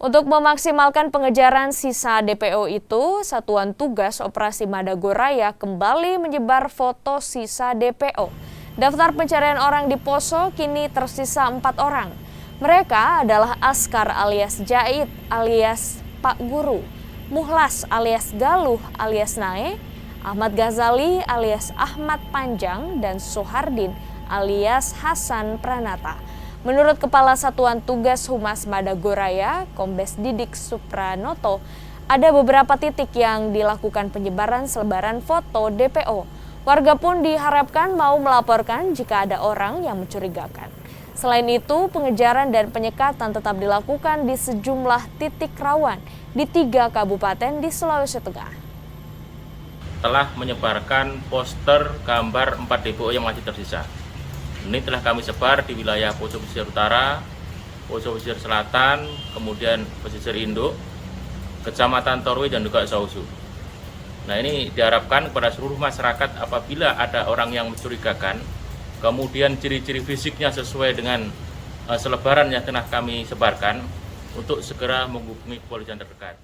Untuk memaksimalkan pengejaran sisa DPO itu, Satuan Tugas Operasi Madagoraya kembali menyebar foto sisa DPO. Daftar pencarian orang di Poso kini tersisa 4 orang. Mereka adalah Askar alias Jait alias Pak Guru, Muhlas alias Galuh alias Nae, Ahmad Ghazali alias Ahmad Panjang, dan Sohardin alias Hasan Pranata. Menurut Kepala Satuan Tugas Humas Madagoraya, Kombes Didik Supranoto, ada beberapa titik yang dilakukan penyebaran selebaran foto DPO. Warga pun diharapkan mau melaporkan jika ada orang yang mencurigakan. Selain itu, pengejaran dan penyekatan tetap dilakukan di sejumlah titik rawan di 3 kabupaten di Sulawesi Tengah. Telah menyebarkan poster gambar 4 DPO yang masih tersisa. Ini telah kami sebar di wilayah Poso Pesisir Utara, Poso Pesisir Selatan, kemudian Pesisir Induk, Kecamatan Torwe, dan juga Sausu. Nah, ini diharapkan kepada seluruh masyarakat apabila ada orang yang mencurigakan, kemudian ciri-ciri fisiknya sesuai dengan selebaran yang telah kami sebarkan, untuk segera menghubungi kepolisian terdekat.